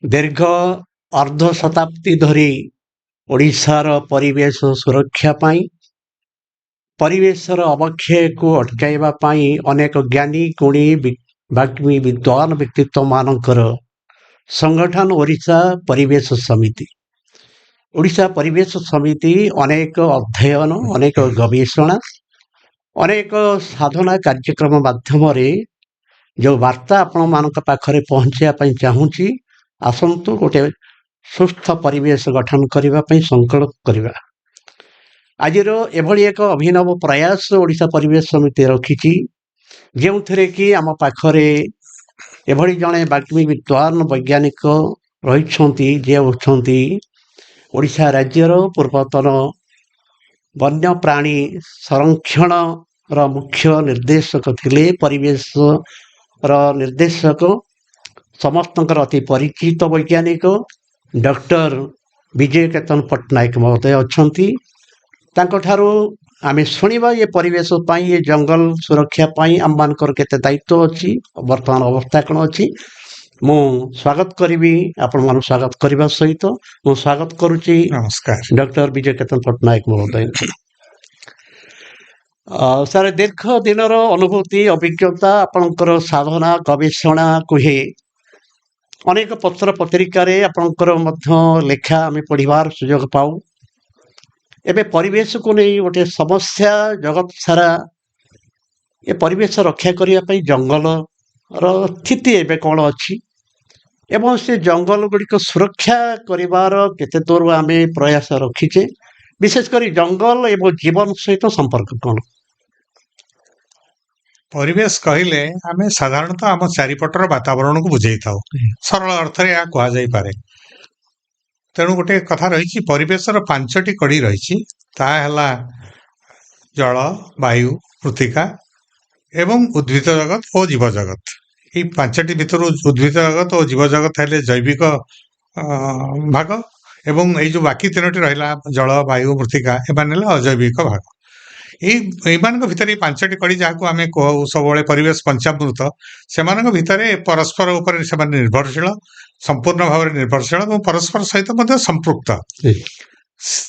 ଦୀର୍ଘ ଅର୍ଦ୍ଧ ଶତାବ୍ଦୀ ଧରି ଓଡ଼ିଶାର ପରିବେଶ ସୁରକ୍ଷା ପାଇଁ ପରିବେଶର ଅବକ୍ଷୟକୁ ଅଟକାଇବା ପାଇଁ ଅନେକ ଜ୍ଞାନୀ ଗୁଣୀ ବାଗ୍ମୀ ବିଦ୍ୱାନ ବ୍ୟକ୍ତିତ୍ୱମାନଙ୍କର ସଂଗଠନ ଓଡ଼ିଶା ପରିବେଶ ସମିତି। ଓଡ଼ିଶା ପରିବେଶ ସମିତି ଅନେକ ଅଧ୍ୟୟନ, ଅନେକ ଗବେଷଣା, ଅନେକ ସାଧନା କାର୍ଯ୍ୟକ୍ରମ ମାଧ୍ୟମରେ ଯେଉଁ ବାର୍ତ୍ତା ଆପଣମାନଙ୍କ ପାଖରେ ପହଞ୍ଚିବା ପାଇଁ ଚାହୁଁଛି, ଆସନ୍ତୁ ଗୋଟେ ସୁସ୍ଥ ପରିବେଶ ଗଠନ କରିବା ପାଇଁ ସଂକଳ୍ପ କରିବା। ଆଜିର ଏଭଳି ଏକ ଅଭିନବ ପ୍ରୟାସ ଓଡ଼ିଶା ପରିବେଶ ସମିତି ରଖିଛି, ଯେଉଁଥିରେ କି ଆମ ପାଖରେ ଏଭଳି ଜଣେ ବାଗ୍ମୀ ବିଦ୍ୱାନ ବୈଜ୍ଞାନିକ ରହିଛନ୍ତି, ଯିଏ ହେଉଛନ୍ତି ଓଡ଼ିଶା ରାଜ୍ୟର ପୂର୍ବତନ ବନ୍ୟପ୍ରାଣୀ ସଂରକ୍ଷଣର ମୁଖ୍ୟ ନିର୍ଦ୍ଦେଶକ ଥିଲେ। ପରିବେଶର ନିର୍ଦ୍ଦେଶକ ସମସ୍ତଙ୍କର ଅତି ପରିଚିତ ବୈଜ୍ଞାନିକ ଡକ୍ଟର ବିଜୟ କେତନ ପଟ୍ଟନାୟକ ମହୋଦୟ ଅଛନ୍ତି। ତାଙ୍କଠାରୁ ଆମେ ଶୁଣିବା ଏ ପରିବେଶ ପାଇଁ, ଏ ଜଙ୍ଗଲ ସୁରକ୍ଷା ପାଇଁ ଆମମାନଙ୍କର କେତେ ଦାୟିତ୍ୱ ଅଛି, ବର୍ତ୍ତମାନ ଅବସ୍ଥା କ'ଣ ଅଛି। ମୁଁ ସ୍ୱାଗତ କରିବି, ଆପଣମାନଙ୍କୁ ସ୍ୱାଗତ କରିବା ସହିତ ମୁଁ ସ୍ୱାଗତ କରୁଛି ନମସ୍କାର ଡକ୍ଟର ବିଜୟ କେତନ ପଟ୍ଟନାୟକ ମହୋଦୟ। ସାର୍, ଦୀର୍ଘ ଦିନର ଅନୁଭୂତି, ଅଭିଜ୍ଞତା, ଆପଣଙ୍କର ସାଧନା ଗବେଷଣା କୁହେ, ଅନେକ ପତ୍ର ପତ୍ରିକାରେ ଆପଣଙ୍କର ମଧ୍ୟ ଲେଖା ଆମେ ପଢ଼ିବାର ସୁଯୋଗ ପାଉ। ଏବେ ପରିବେଶକୁ ନେଇ ଗୋଟେ ସମସ୍ୟା ଜଗତ ସାରା, ଏ ପରିବେଶ ରକ୍ଷା କରିବା ପାଇଁ ଜଙ୍ଗଲର ସ୍ଥିତି ଏବେ କ'ଣ ଅଛି ଏବଂ ସେ ଜଙ୍ଗଲ ଗୁଡ଼ିକ ସୁରକ୍ଷା କରିବାର କେତେ ଦୂର ଆମେ ପ୍ରୟାସ ରଖିଛେ, ବିଶେଷ କରି ଜଙ୍ଗଲ ଏବଂ ଜୀବନ ସହିତ ସମ୍ପର୍କ କ'ଣ? ପରିବେଶ କହିଲେ ଆମେ ସାଧାରଣତଃ ଆମ ଚାରିପଟର ବାତାବରଣକୁ ବୁଝେଇଥାଉ। ସରଳ ଅର୍ଥରେ ଏହା କୁହାଯାଇପାରେ। ତେଣୁ ଗୋଟେ କଥା ରହିଛି, ପରିବେଶର 5ଟି କଡ଼ି ରହିଛି। ତାହା ହେଲା ଜଳ, ବାୟୁ, ମୃତ୍ତିକା ଏବଂ ଉଦ୍ଭିଦ ଜଗତ ଓ ଜୀବ ଜଗତ। ଏଇ 5ଟି ଭିତରୁ ଉଦ୍ଭିଦ ଜଗତ ଓ ଜୀବ ଜଗତ ହେଲେ ଜୈବିକ ଭାଗ, ଏବଂ ଏଇ ଯୋଉ ବାକି 3ଟି ରହିଲା ଜଳ, ବାୟୁ, ମୃତ୍ତିକା, ଏମାନେ ହେଲେ ଅଜୈବିକ ଭାଗ। ଏଇମାନଙ୍କ ଭିତରେ ଏଇ 5ଟି କଡ଼ି, ଯାହାକୁ ଆମେ କହୁ ସବୁବେଳେ ପରିବେଶ ପଞ୍ଚାମୃତ, ସେମାନଙ୍କ ଭିତରେ ପରସ୍ପର ଉପରେ ସେମାନେ ନିର୍ଭରଶୀଳ, ସମ୍ପୂର୍ଣ୍ଣ ଭାବରେ ନିର୍ଭରଶୀଳ ଏବଂ ପରସ୍ପର ସହିତ ମଧ୍ୟ ସମ୍ପୃକ୍ତ।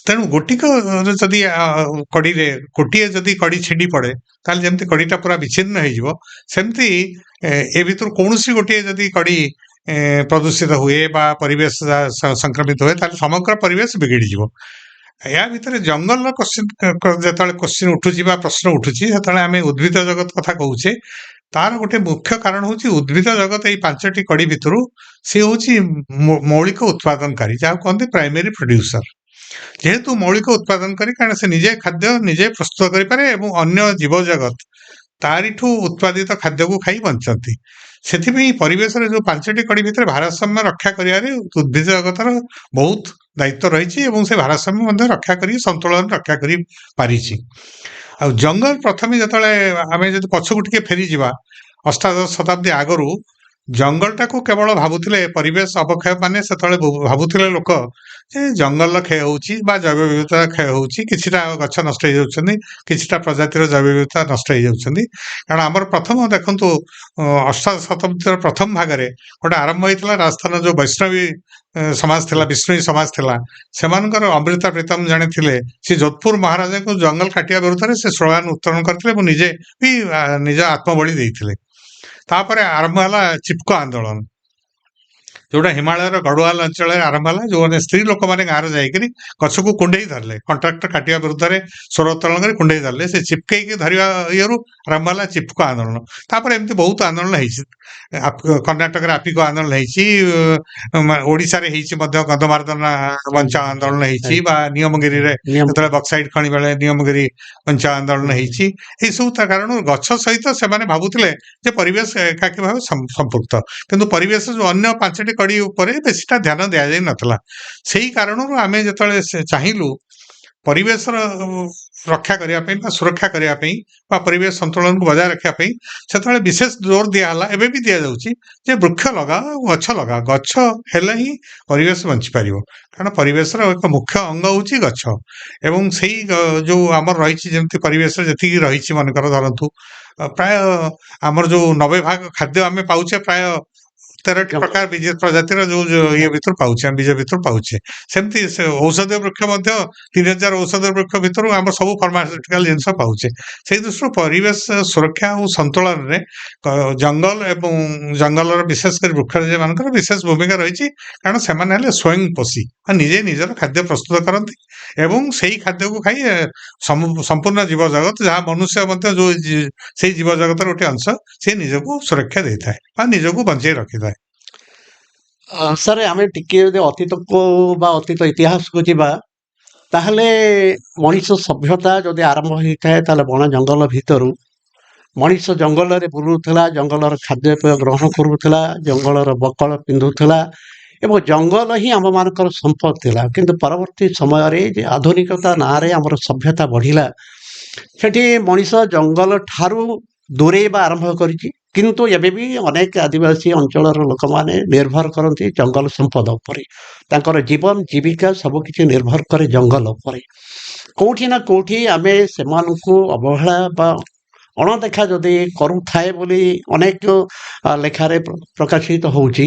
ତେଣୁ ଯଦି କଡ଼ିରେ ଗୋଟିଏ ଯଦି କଡ଼ି ଛିଣ୍ଡି ପଡ଼େ, ତାହେଲେ ଯେମିତି କଡ଼ିଟା ପୁରା ବିଚ୍ଛିନ୍ନ ହେଇଯିବ, ସେମିତି ଏ ଭିତରୁ କୌଣସି ଗୋଟିଏ ଯଦି କଡ଼ି ପ୍ରଦୂଷିତ ହୁଏ ବା ପରିବେଶ ସଂକ୍ରମିତ ହୁଏ, ତାହେଲେ ସମଗ୍ର ପରିବେଶ ବିଗିଡ଼ିଯିବ। ଏହା ଭିତରେ ଜଙ୍ଗଲର ଯେତେବେଳେ କୋଶ୍ଚିନ୍ ଉଠୁଛି ବା ପ୍ରଶ୍ନ ଉଠୁଛି, ସେତେବେଳେ ଆମେ ଉଦ୍ଭିଦ ଜଗତ କଥା କହୁଛେ। ତାର ଗୋଟେ ମୁଖ୍ୟ କାରଣ ହଉଛି ଉଦ୍ଭିଦ ଜଗତ ଏଇ 5ଟି କଡ଼ି ଭିତରୁ ସେ ହଉଛି ମୌଳିକ ଉତ୍ପାଦନକାରୀ, ଯାହାକୁ କହନ୍ତି ପ୍ରାଇମେରୀ ପ୍ରଡ୍ୟୁସର। ଯେହେତୁ ମୌଳିକ ଉତ୍ପାଦନକାରୀ, କାରଣ ସେ ନିଜେ ଖାଦ୍ୟ ନିଜେ ପ୍ରସ୍ତୁତ କରିପାରେ ଏବଂ ଅନ୍ୟ ଜୀବ ଜଗତ ତାରିଠୁ ଉତ୍ପାଦିତ ଖାଦ୍ୟକୁ ଖାଇ ବଞ୍ଚନ୍ତି। ସେଥିପାଇଁ ପରିବେଶରେ ଯୋଉ 5ଟି କଡ଼ି ଭିତରେ ଭାରସାମ୍ୟ ରକ୍ଷା କରିବାରେ ଉଦ୍ଭିଦ ଜଗତର ବହୁତ ଦାୟିତ୍ୱ ରହିଛି ଏବଂ ସେ ଭାରସାମ୍ୟ ମଧ୍ୟ ରକ୍ଷା କରି ସନ୍ତୁଳନ ରକ୍ଷା କରି ପାରିଛି। ଆଉ ଜଙ୍ଗଲ ପ୍ରଥମେ ଯେତେବେଳେ ଆମେ ଯଦି ପଛକୁ ଟିକେ ଫେରିଯିବା, ଅଷ୍ଟାଦଶ ଶତାବ୍ଦୀ ଆଗରୁ ଜଙ୍ଗଲଟାକୁ କେବଳ ଭାବୁଥିଲେ ପରିବେଶ ଅବକ୍ଷୟ, ମାନେ ସେତେବେଳେ ଭାବୁଥିଲେ ଲୋକ ଯେ ଜଙ୍ଗଲର କ୍ଷୟ ହେଉଛି ବା ଜୈବ ବିବିଧତା କ୍ଷୟ ହେଉଛି, କିଛିଟା ଗଛ ନଷ୍ଟ ହେଇଯାଉଛନ୍ତି, କିଛିଟା ପ୍ରଜାତିର ଜୈବ ବିବିଧତା ନଷ୍ଟ ହେଇଯାଉଛନ୍ତି। କାରଣ ଆମର ପ୍ରଥମ ଦେଖନ୍ତୁ, ଅଷ୍ଟାଦଶ ଶତାବ୍ଦୀର ପ୍ରଥମ ଭାଗରେ ଗୋଟେ ଆରମ୍ଭ ହେଇଥିଲା ରାଜସ୍ଥାନର ଯୋଉ ବୈଷ୍ଣବୀ ସମାଜ ଥିଲା, ବିଷ୍ଣୁଇ ସମାଜ ଥିଲା। ସେମାନଙ୍କର ଅମୃତା ପ୍ରୀତମ ଜଣେ ଥିଲେ, ସେ ଯୋଧପୁର ମହାରାଜାଙ୍କୁ ଜଙ୍ଗଲ କାଟିବା ବିରୁଦ୍ଧରେ ସେ ସ୍ଲୋଗାନ ଉତ୍ତୋଳନ କରିଥିଲେ ଏବଂ ନିଜେ ବି ନିଜ ଆତ୍ମବଳି ଦେଇଥିଲେ। ତାପରେ ଆରମ୍ଭ ହେଲା ଚିପ୍କୋ ଆନ୍ଦୋଳନ, ଯୋଉଟା ହିମାଳୟର ଗଡ଼ୱାଲ ଅଞ୍ଚଳରେ ଆରମ୍ଭ ହେଲା। ଯୋଉମାନେ ସ୍ତ୍ରୀ ଲୋକମାନେ ଗାଁରେ ଯାଇକରି ଗଛକୁ କୁଣ୍ଡେଇ ଧରିଲେ, କଣ୍ଟ୍ରାକ୍ଟର କାଟିବା ବିରୁଦ୍ଧରେ ସ୍ୱର ଉତ୍ତୋଳନ କରି କୁଣ୍ଡେଇ ଧରିଲେ, ସେ ଚିପକେଇକି ଧରିବା ଇଏରୁ ଆରମ୍ଭ ହେଲା ଚିପ୍କୋ ଆନ୍ଦୋଳନ। ତାପରେ ଏମିତି ବହୁତ ଆନ୍ଦୋଳନ ହେଇଛି। କର୍ଣ୍ଣାଟକରେ ଆପିକୋ ଆନ୍ଦୋଳନ ହେଇଛି, ଓଡ଼ିଶାରେ ହେଇଛି ମଧ୍ୟ ଗନ୍ଧମାର୍ଦ୍ଦନା ବଞ୍ଚାଅ ଆନ୍ଦୋଳନ ହେଇଛି, ବା ନିୟମଗିରିରେ ଯେତେବେଳେ ବକ୍ସାଇଡ୍ ଖଣି ବେଳେ ନିୟମଗିରି ବଞ୍ଚାଅ ଆନ୍ଦୋଳନ ହେଇଛି। ଏଇସବୁ ତା କାରଣରୁ ଗଛ ସହିତ ସେମାନେ ଭାବୁଥିଲେ ଯେ ପରିବେଶ ଏକାକୀ ଭାବେ ସମ୍ପୃକ୍ତ, କିନ୍ତୁ ପରିବେଶ ଯୋଉ ଅନ୍ୟ 5ଟି କଡ଼ି ଉପରେ ବେଶୀଟା ଧ୍ୟାନ ଦିଆଯାଇ ନଥିଲା। ସେଇ କାରଣରୁ ଆମେ ଯେତେବେଳେ ଚାହିଁଲୁ ପରିବେଶର ରକ୍ଷା କରିବା ପାଇଁ ବା ସୁରକ୍ଷା କରିବା ପାଇଁ ବା ପରିବେଶ ସନ୍ତୁଳନକୁ ବଜାୟ ରଖିବା ପାଇଁ, ସେତେବେଳେ ବିଶେଷ ଜୋର ଦିଆହେଲା, ଏବେ ବି ଦିଆଯାଉଛି, ଯେ ବୃକ୍ଷ ଲଗାଅ, ଗଛ ଲଗାଅ। ଗଛ ହେଲେ ହିଁ ପରିବେଶ ବଞ୍ଚିପାରିବ, କାରଣ ପରିବେଶର ଏକ ମୁଖ୍ୟ ଅଙ୍ଗ ହଉଛି ଗଛ। ଏବଂ ସେଇ ଯୋଉ ଆମର ରହିଛି, ଯେମିତି ପରିବେଶରେ ଯେତିକି ରହିଛି, ମନେକର ଧରନ୍ତୁ ପ୍ରାୟ ଆମର ଯୋଉ 90% ଖାଦ୍ୟ ଆମେ ପାଉଛେ, ପ୍ରାୟ 13ଟି ପ୍ରକାର ବୀଜ ପ୍ରଜାତିର ଯୋଉ ଇଏ ଭିତରୁ ପାଉଛେ, ଆମେ ବୀଜ ଭିତରୁ ପାଉଛେ। ସେମିତି ଔଷଧୀୟ ବୃକ୍ଷ ମଧ୍ୟ 3000 ଔଷଧୀୟ ବୃକ୍ଷ ଭିତରୁ ଆମର ସବୁ ଫାର୍ମାସ୍ୟୁଟିକାଲ ଜିନିଷ ପାଉଛେ। ସେଇ ଦୃଷ୍ଟିରୁ ପରିବେଶ ସୁରକ୍ଷା ଆଉ ସନ୍ତୁଳନରେ ଜଙ୍ଗଲ ଏବଂ ଜଙ୍ଗଲର ବିଶେଷ କରି ବୃକ୍ଷ ମାନଙ୍କର ବିଶେଷ ଭୂମିକା ରହିଛି। କାରଣ ସେମାନେ ହେଲେ ସ୍ୱୟଂ ପୋଷୀ, ନିଜେ ନିଜର ଖାଦ୍ୟ ପ୍ରସ୍ତୁତ କରନ୍ତି ଏବଂ ସେଇ ଖାଦ୍ୟକୁ ଖାଇ ସମ୍ପୂର୍ଣ୍ଣ ଜୀବଜଗତ, ଯାହା ମନୁଷ୍ୟ ମଧ୍ୟ ଯୋଉ ସେଇ ଜୀବଜଗତର ଗୋଟେ ଅଂଶ, ସେ ନିଜକୁ ସୁରକ୍ଷା ଦେଇଥାଏ ବା ନିଜକୁ ବଞ୍ଚେଇ ରଖିଥାଏ। ସାର୍ ଆମେ ଟିକେ ଯଦି ଅତୀତକୁ ବା ଅତୀତ ଇତିହାସକୁ ଯିବା, ତାହେଲେ ମଣିଷ ସଭ୍ୟତା ଯଦି ଆରମ୍ଭ ହେଇଥାଏ ତାହେଲେ ବଣ ଜଙ୍ଗଲ ଭିତରୁ ମଣିଷ ଜଙ୍ଗଲରେ ବୁଲୁଥିଲା, ଜଙ୍ଗଲର ଖାଦ୍ୟପେୟ ଗ୍ରହଣ କରୁଥିଲା, ଜଙ୍ଗଲର ବକଳ ପିନ୍ଧୁଥିଲା ଏବଂ ଜଙ୍ଗଲ ହିଁ ଆମମାନଙ୍କର ସମ୍ପଦ ଥିଲା। କିନ୍ତୁ ପରବର୍ତ୍ତୀ ସମୟରେ ଯେ ଆଧୁନିକତା ନାଁରେ ଆମର ସଭ୍ୟତା ବଢ଼ିଲା, ସେଠି ମଣିଷ ଜଙ୍ଗଲ ଠାରୁ ଦୂରେଇବା ଆରମ୍ଭ କରିଛି। କିନ୍ତୁ ଏବେ ବି ଅନେକ ଆଦିବାସୀ ଅଞ୍ଚଳର ଲୋକମାନେ ନିର୍ଭର କରନ୍ତି ଜଙ୍ଗଲ ସମ୍ପଦ ଉପରେ। ତାଙ୍କର ଜୀବନ ଜୀବିକା ସବୁକିଛି ନିର୍ଭର କରେ ଜଙ୍ଗଲ ଉପରେ। କେଉଁଠି ନା କେଉଁଠି ଆମେ ସେମାନଙ୍କୁ ଅବହେଳା ବା ଅଣଦେଖା ଯଦି କରୁଥାଏ ବୋଲି ଅନେକ ଲେଖାରେ ପ୍ରକାଶିତ ହେଉଛି।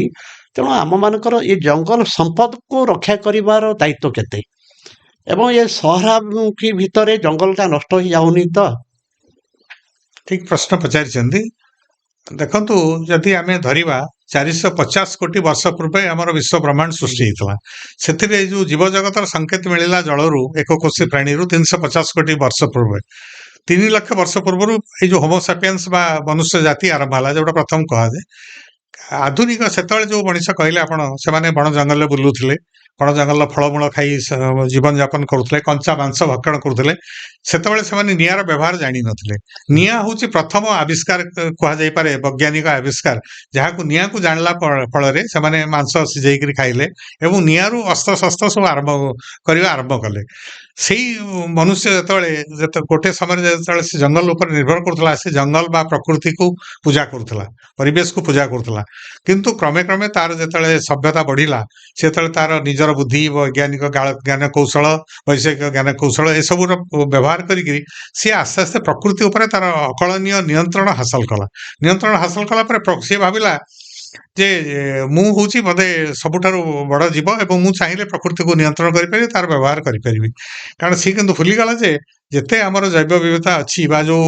ତେଣୁ ଆମମାନଙ୍କର ଏ ଜଙ୍ଗଲ ସମ୍ପଦକୁ ରକ୍ଷା କରିବାର ଦାୟିତ୍ୱ କେତେ? ଏବଂ ଏ ସହରାମୁଖୀ ଭିତରେ ଜଙ୍ଗଲଟା ନଷ୍ଟ ହେଇଯାଉନି ତ? ଠିକ ପ୍ରଶ୍ନ ପଚାରିଛନ୍ତି। ଦେଖନ୍ତୁ, ଯଦି ଆମେ ଧରିବା 450 କୋଟି ବର୍ଷ ପୂର୍ବେ ଆମର ବିଶ୍ୱ ବ୍ରହ୍ମାଣ୍ଡ ସୃଷ୍ଟି ହେଇଥିଲା। ସେଥିରେ ଏଇ ଯୋଉ ଜୀବଜଗତର ସଂକେତ ମିଳିଲା ଜଳରୁ, ଏକକୋଷୀ ପ୍ରାଣୀରୁ 350 କୋଟି ବର୍ଷ ପୂର୍ବେ। 3 ଲକ୍ଷ ବର୍ଷ ପୂର୍ବରୁ ଏଇ ଯୋଉ ହୋମୋସାପିଏନ୍ସ ବା ମନୁଷ୍ୟ ଜାତି ଆରମ୍ଭ ହେଲା, ଯୋଉଟା ପ୍ରଥମ କୁହାଯାଏ। ଆଧୁନିକ ସେତେବେଳେ ଯୋଉ ମଣିଷ କହିଲେ ଆପଣ, ସେମାନେ ବଣ ଜଙ୍ଗଲରେ ବୁଲୁଥିଲେ, ବଣ ଜଙ୍ଗଲର ଫଳମୂଳ ଖାଇ ଜୀବନ ଯାପନ କରୁଥିଲେ, କଞ୍ଚା ମାଂସ ଭକ୍ଷଣ କରୁଥିଲେ। ସେତେବେଳେ ସେମାନେ ନିଆଁର ବ୍ୟବହାର ଜାଣିନଥିଲେ। ନିଆଁ ହଉଛି ପ୍ରଥମ ଆବିଷ୍କାର କୁହାଯାଇପାରେ, ବୈଜ୍ଞାନିକ ଆବିଷ୍କାର, ଯାହାକୁ ନିଆଁକୁ ଜାଣିଲା ଫଳରେ ସେମାନେ ମାଂସ ସିଝେଇକିରି ଖାଇଲେ ଏବଂ ନିଆଁରୁ ଅସ୍ତ୍ରଶସ୍ତ୍ର ସବୁ କରିବା ଆରମ୍ଭ କଲେ। ସେଇ ମନୁଷ୍ୟ ଯେତେବେଳେ ଗୋଟେ ସମୟରେ ଯେତେବେଳେ ସେ ଜଙ୍ଗଲ ଉପରେ ନିର୍ଭର କରୁଥିଲା, ସେ ଜଙ୍ଗଲ ବା ପ୍ରକୃତିକୁ ପୂଜା କରୁଥିଲା, ପରିବେଶକୁ ପୂଜା କରୁଥିଲା। କିନ୍ତୁ କ୍ରମେ କ୍ରମେ ତାର ଯେତେବେଳେ ସଭ୍ୟତା ବଢିଲା, ସେତେବେଳେ ତାର ନିଜର ବୁଦ୍ଧି, ବୈଜ୍ଞାନିକ ଜ୍ଞାନ କୌଶଳ, ବୈଷୟିକ ଜ୍ଞାନ କୌଶଳ ଏସବୁର ବ୍ୟବହାର କରିକି ସିଏ ଆସ୍ତେ ଆସ୍ତେ ପ୍ରକୃତି ଉପରେ ତାର ଅକଳନୀୟ ନିୟନ୍ତ୍ରଣ ହାସଲ କଲା। ନିୟନ୍ତ୍ରଣ ହାସଲ କଲା ପରେ ସିଏ ଭାବିଲା ଯେ ମୁଁ ହଉଛି ବୋଧେ ସବୁଠାରୁ ବଡ ଜୀବ ଏବଂ ମୁଁ ଚାହିଁଲେ ପ୍ରକୃତିକୁ ନିୟନ୍ତ୍ରଣ କରିପାରିବି, ତାର ବ୍ୟବହାର କରିପାରିବି। କାରଣ ସିଏ କିନ୍ତୁ ଭୁଲିଗଲା ଯେ ଯେତେ ଆମର ଜୈବ ବିବିଧତା ଅଛି ବା ଯୋଉ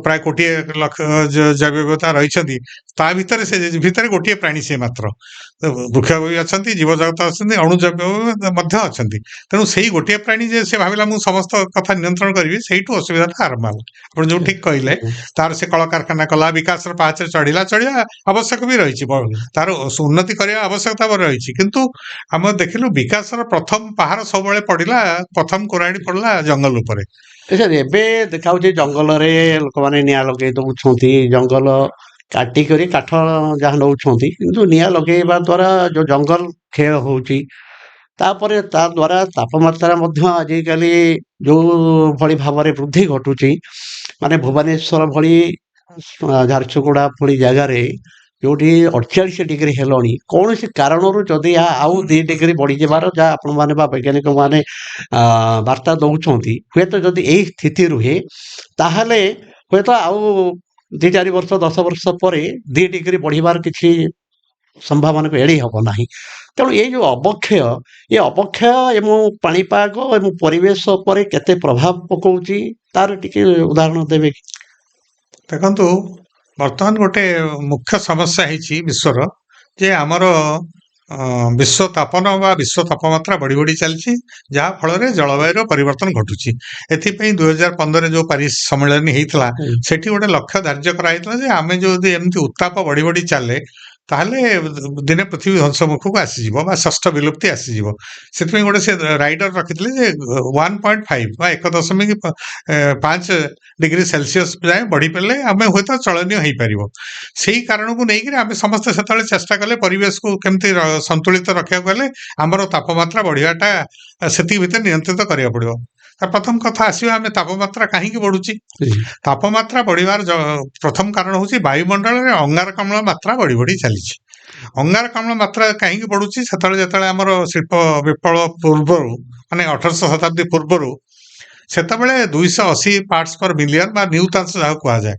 ପ୍ରାୟ 1,00,00,000 ଜୈବ ବିବିଧତା ରହିଛନ୍ତି, ତା ଭିତରେ ସେ ଭିତରେ ଗୋଟିଏ ପ୍ରାଣୀ ସେ ମାତ୍ର। ବୃକ୍ଷ ବି ଅଛନ୍ତି, ଜୀବଜଗତ ଅଛନ୍ତି, ଅଣୁଜୈବ ମଧ୍ୟ ଅଛନ୍ତି। ତେଣୁ ସେଇ ଗୋଟିଏ ପ୍ରାଣୀ ଯେ ସେ ଭାବିଲା ମୁଁ ସମସ୍ତ କଥା ନିୟନ୍ତ୍ରଣ କରିବି, ସେଇଠୁ ଅସୁବିଧାଟା ଆରମ୍ଭ ହେଲା। ଆପଣ ଯୋଉ ଠିକ କହିଲେ, ତାର ସେ କଳକାରଖାନା କଲା, ବିକାଶର ପାହାଚରେ ଚଢିଲା ଆବଶ୍ୟକ ବି ରହିଛି, ତାର ଉନ୍ନତି କରିବା ଆବଶ୍ୟକତା ରହିଛି। କିନ୍ତୁ ଆମେ ଦେଖିଲୁ ବିକାଶର ପ୍ରଥମ ପାହାର ସବୁବେଳେ ପଡିଲା, ପ୍ରଥମ କୋରାଣି ପଡିଲା ଜଙ୍ଗଲ ଉପରେ। ସାର୍ ଏବେ ଦେଖାଉଛି ଜଙ୍ଗଲରେ ଲୋକମାନେ ନିଆଁ ଲଗେଇ ଦେଉଛନ୍ତି, ଜଙ୍ଗଲ କାଟିକରି କାଠ ଯାହା ନେଉଛନ୍ତି, କିନ୍ତୁ ନିଆଁ ଲଗେଇବା ଦ୍ୱାରା ଯେଉଁ ଜଙ୍ଗଲ କ୍ଷୟ ହେଉଛି, ତାପରେ ତା ଦ୍ୱାରା ତାପମାତ୍ରା ମଧ୍ୟ ଆଜିକାଲି ଯେଉଁ ଭଳି ଭାବରେ ବୃଦ୍ଧି ଘଟୁଛି, ମାନେ ଭୁବନେଶ୍ୱର ଭଳି ଝାରସୁଗୁଡ଼ା ଭଳି ଜାଗାରେ ଯେଉଁଠି 48 ଡିଗ୍ରୀ ହେଲାଣି, କୌଣସି କାରଣରୁ ଯଦି ଏହା ଆଉ 2 ଡିଗ୍ରୀ ବଢ଼ିଯିବାର ଯାହା ଆପଣମାନେ ବା ବୈଜ୍ଞାନିକମାନେ ବାର୍ତ୍ତା ଦେଉଛନ୍ତି, ହୁଏତ ଯଦି ଏଇ ସ୍ଥିତି ରୁହେ, ତାହେଲେ ହୁଏତ ଆଉ 2-4 ବର୍ଷ 10 ବର୍ଷ ପରେ 2 ଡିଗ୍ରୀ ବଢ଼ିବାର କିଛି ସମ୍ଭାବନାକୁ ଏଡ଼େଇ ହେବ ନାହିଁ। ତେଣୁ ଏଇ ଯେଉଁ ଅବକ୍ଷୟ ଏବଂ ପାଣିପାଗ ଏବଂ ପରିବେଶ ଉପରେ କେତେ ପ୍ରଭାବ ପକାଉଛି, ତାର ଟିକେ ଉଦାହରଣ ଦେବେ କି? ଦେଖନ୍ତୁ, ବର୍ତ୍ତମାନ ଗୋଟେ ମୁଖ୍ୟ ସମସ୍ୟା ହେଇଛି ବିଶ୍ୱର, ଯେ ଆମର ବିଶ୍ୱ ତାପନ ବା ବିଶ୍ୱ ତାପମାତ୍ରା ବଢି ବଢି ଚାଲିଛି, ଯାହା ଫଳରେ ଜଳବାୟୁର ପରିବର୍ତ୍ତନ ଘଟୁଛି। ଏଥିପାଇଁ 2015 ଯୋଉ ପାରିସ ସମ୍ମିଳନୀ ହେଇଥିଲା, ସେଠି ଗୋଟେ ଲକ୍ଷ୍ୟ ଧାର୍ଯ୍ୟ କରାଯାଇଥିଲା ଯେ ଆମେ ଯଦି ଏମିତି ଉତ୍ତାପ ବଢି ବଢି ଚାଲେ, ତାହେଲେ ଦିନେ ପୃଥିବୀ ଧ୍ୱଂସ ମୁଖକୁ ଆସିଯିବ ବା ଷଷ୍ଠ ବିଲୁପ୍ତି ଆସିଯିବ। ସେଥିପାଇଁ ଗୋଟେ ସେ ରାଇଡର ରଖିଥିଲେ ଯେ 1.5 ବା 1.5 ଡିଗ୍ରୀ ସେଲସିୟସ ଯାଏଁ ବଢି ପାରିଲେ ଆମେ ହୁଏତ ଚଳନୀୟ ହେଇପାରିବ। ସେଇ କାରଣକୁ ନେଇକିରି ଆମେ ସମସ୍ତେ ସେତେବେଳେ ଚେଷ୍ଟା କଲେ ପରିବେଶକୁ କେମିତି ସନ୍ତୁଳିତ ରଖିବାକୁ ହେଲେ ଆମର ତାପମାତ୍ରା ବଢିବାଟା ସେତିକି ଭିତରେ ନିୟନ୍ତ୍ରିତ କରିବାକୁ ପଡିବ। ପ୍ରଥମ କଥା ଆସିବା, ଆମେ ତାପମାତ୍ରା କାହିଁକି ବଢୁଛି? ତାପମାତ୍ରା ବଢିବାର ପ୍ରଥମ କାରଣ ହଉଛି ବାୟୁମଣ୍ଡଳରେ ଅଙ୍ଗାରକାମ୍ଳ ମାତ୍ରା ବଢି ବଢି ଚାଲିଛି। ଅଙ୍ଗାରକାମ୍ଳ ମାତ୍ରା କାହିଁକି ବଢୁଛି? ଯେତେବେଳେ ଆମର ଶିଳ୍ପ ବିପ୍ଳବ ପୂର୍ବରୁ, ମାନେ 1800 ଶତାବ୍ଦୀ ପୂର୍ବରୁ, ସେତେବେଳେ 280 ପାର୍ଟସ ପର ମିଲିୟନ ବା ନିୟୁତାଂଶ ଯାହାକୁ କୁହାଯାଏ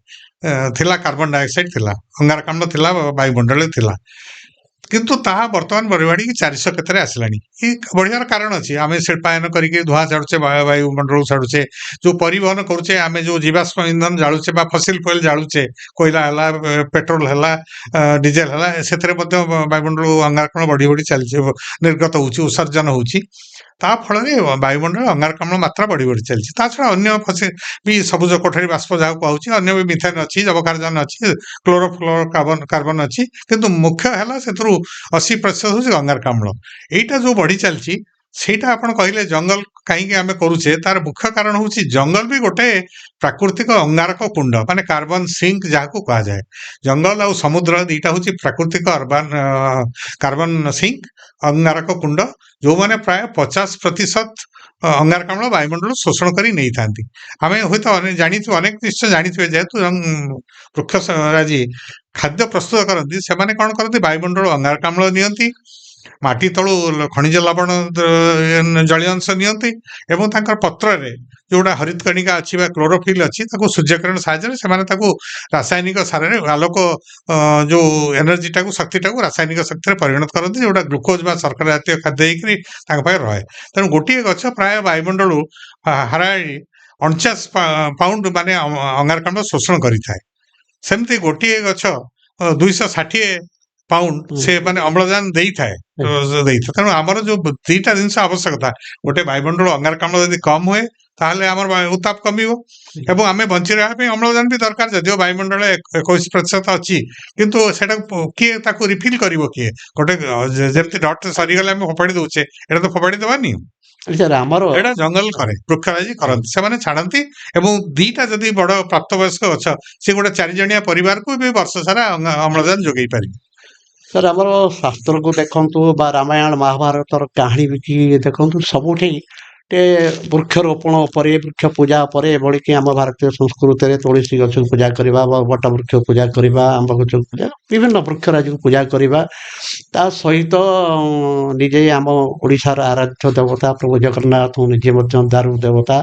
ଥିଲା, କାର୍ବନ ଡାଇଅକ୍ସାଇଡ ଥିଲା, ଅଙ୍ଗାରକାମ୍ଳ ଥିଲା, ବାୟୁମଣ୍ଡଳରେ ଥିଲା। କିନ୍ତୁ ତାହା ବର୍ତ୍ତମାନ ବଢ଼ିକି 400 କେତେରେ ଆସିଲାଣି। ଏ ବଢ଼ିବାର କାରଣ ଅଛି। ଆମେ ଶିଳ୍ପାୟନ କରିକି ଧୂଆଁ ଛାଡୁଛେ, ବାୟୁମଣ୍ଡଳକୁ ଛାଡୁଛେ, ଯୋଉ ପରିବହନ କରୁଛେ, ଆମେ ଯୋଉ ଜୀବାଶ୍ମ ଇନ୍ଧନ ଜାଳୁଛେ ବା ଫସିଲ ଫୁଏଲ ଜାଳୁଛେ, କୋଇଲା ହେଲା, ପେଟ୍ରୋଲ ହେଲା, ଡିଜେଲ ହେଲା, ସେଥିରେ ମଧ୍ୟ ବାୟୁମଣ୍ଡଳ ଅଙ୍ଗାରକାମ୍ଳ ବଢି ଚାଲିଛି, ନିର୍ଗତ ହଉଛି, ଉତ୍ସର୍ଜନ ହଉଛି। ତା ଫଳରେ ବାୟୁମଣ୍ଡଳ ଅଙ୍ଗାରକାମ୍ଳ ମାତ୍ରା ବଢି ଚାଲିଛି। ତା ଛଡା ଅନ୍ୟ ବି ସବୁଜ କୋଠରୀ ବାଷ୍ପ ଯାହାକୁ କୁହାଉଛି, ଅନ୍ୟ ବି ମିଥେନ ଅଛି, ଯବକ୍ଷାରଜାନ ଅଛି, କ୍ଲୋରୋଫ୍ଲୋର କାର୍ବନ ଅଛି। କିନ୍ତୁ ମୁଖ୍ୟ ହେଲା ସେଥିରୁ 80% ହଉଛି ଅଙ୍ଗାରକାମ୍ଳ। ଏଇଟା ଯୋଉ ବଢି ଚାଲିଛି, ସେଇଟା ଆପଣ କହିଲେ ଜଙ୍ଗଲ କାହିଁକି ଆମେ କରୁଛେ, ତାର ମୁଖ୍ୟ କାରଣ ହଉଛି ଜଙ୍ଗଲ ବି ଗୋଟେ ପ୍ରାକୃତିକ ଅଙ୍ଗାରକ କୁଣ୍ଡ, ମାନେ କାର୍ବନ ସିଙ୍କ ଯାହାକୁ କୁହାଯାଏ। ଜଙ୍ଗଲ ଆଉ ସମୁଦ୍ର ଦିଟା ହଉଛି ପ୍ରାକୃତିକ କାର୍ବନ ସିଙ୍କ, ଅଙ୍ଗାରକ କୁଣ୍ଡ, ଯୋଉମାନେ ପ୍ରାୟ 50% ଅଙ୍ଗାରକାମ୍ଳ ବାୟୁମଣ୍ଡଳ ଶୋଷଣ କରି ନେଇଥାନ୍ତି। ଆମେ ହୁଏତ ଜାଣିଥିବେ, ଅନେକ ନିଶ୍ଚୟ ଜାଣିଥିବେ, ଯେହେତୁ ବୃକ୍ଷରାଜି ଖାଦ୍ୟ ପ୍ରସ୍ତୁତ କରନ୍ତି, ସେମାନେ କଣ କରନ୍ତି, ବାୟୁମଣ୍ଡଳ ଅଙ୍ଗାରକାମ୍ଳ ନିଅନ୍ତି, ମାଟି ତଳୁ ଖଣିଜ ଲବଣ ଜଳୀୟ ଅଂଶ ନିଅନ୍ତି, ଏବଂ ତାଙ୍କର ପତ୍ରରେ ଯୋଉଟା ହରିତକଣିକା ଅଛି ବା କ୍ଲୋରୋଫିଲ୍ ଅଛି, ତାକୁ ସୂର୍ଯ୍ୟକିରଣ ସାହାଯ୍ୟରେ ସେମାନେ ତାକୁ ରାସାୟନିକ ସାରରେ ଆଲୋକ ଯୋଉ ଏନର୍ଜିଟାକୁ, ଶକ୍ତିଟାକୁ ରାସାୟନିକ ଶକ୍ତିରେ ପରିଣତ କରନ୍ତି, ଯୋଉଟା ଗ୍ଲୁକୋଜ ବା ଶର୍କରା ଜାତୀୟ ଖାଦ୍ୟ ହେଇକରି ତାଙ୍କ ପାଖରେ ରହେ। ତେଣୁ ଗୋଟିଏ ଗଛ ପ୍ରାୟ ବାୟୁମଣ୍ଡଳରୁ ହାରାହାରି 49 ପାଉଣ୍ଡ ମାନେ ଅଙ୍ଗାରକାମ୍ଳ ଶୋଷଣ କରିଥାଏ। ସେମିତି ଗୋଟିଏ ଗଛ 260 ପାଉଣ୍ଡ ସେ ମାନେ ଅମ୍ଳଜାନ ଦେଇଥାଏ। ତେଣୁ ଆମର ଯୋଉ ଦିଟା ଜିନିଷ ଆବଶ୍ୟକତା, ଗୋଟେ ବାୟୁମଣ୍ଡଳ ଅଙ୍ଗାରକାମ୍ଳ ଯଦି କମ ହୁଏ, ତାହେଲେ ଆମର ଉତ୍ତାପ କମିବ ଏବଂ ଆମେ ବଞ୍ଚି ରହିବା ପାଇଁ ଅମ୍ଳଜାନ ବି ଦରକାର। ଯଦିଓ ବାୟୁମଣ୍ଡଳ 21% ଅଛି, କିନ୍ତୁ ସେଟାକୁ କିଏ ତାକୁ ରିଫିଲ୍ କରିବ, କିଏ? ଗୋଟେ ଯେମିତି ଡଟ୍ ସରିଗଲେ ଆମେ ଫୋପାଡ଼ି ଦଉଛେ, ଏଟା ତ ଫୋପାଡ଼ି ଦବାନି। ଏଇଟା ଜଙ୍ଗଲ କରେ, ବୃକ୍ଷରାଜି କରନ୍ତି, ସେମାନେ ଛାଡନ୍ତି। ଏବଂ ଦିଟା ଯଦି ବଡ ପ୍ରାପ୍ତବୟସ୍କ ଗଛ, ସେ ଗୋଟେ 4 ଜଣିଆ ପରିବାରକୁ ବି ବର୍ଷ ସାରା ଅମ୍ଳଜାନ ଯୋଗେଇ ପାରିବେ। ସାର୍, ଆମର ଶାସ୍ତ୍ରକୁ ଦେଖନ୍ତୁ ବା ରାମାୟଣ ମହାଭାରତର କାହାଣୀ ବି ଦେଖନ୍ତୁ, ସବୁଠି ବୃକ୍ଷରୋପଣ ଉପରେ, ବୃକ୍ଷ ପୂଜା ଉପରେ, ଏଭଳିକି ଆମ ଭାରତୀୟ ସଂସ୍କୃତିରେ ତୁଳସୀ ଗଛକୁ ପୂଜା କରିବା ବା ବଟ ବୃକ୍ଷକୁ ପୂଜା କରିବା, ଆମ୍ବ ଗଛକୁ ପୂଜା, ବିଭିନ୍ନ ବୃକ୍ଷରାଜିକୁ ପୂଜା କରିବା। ତା ସହିତ ନିଜେ ଆମ ଓଡ଼ିଶାର ଆରାଧ୍ୟ ଦେବତା ପ୍ରଭୁ ଜଗନ୍ନାଥ ନିଜେ ମଧ୍ୟ ଦାରୁ ଦେବତା।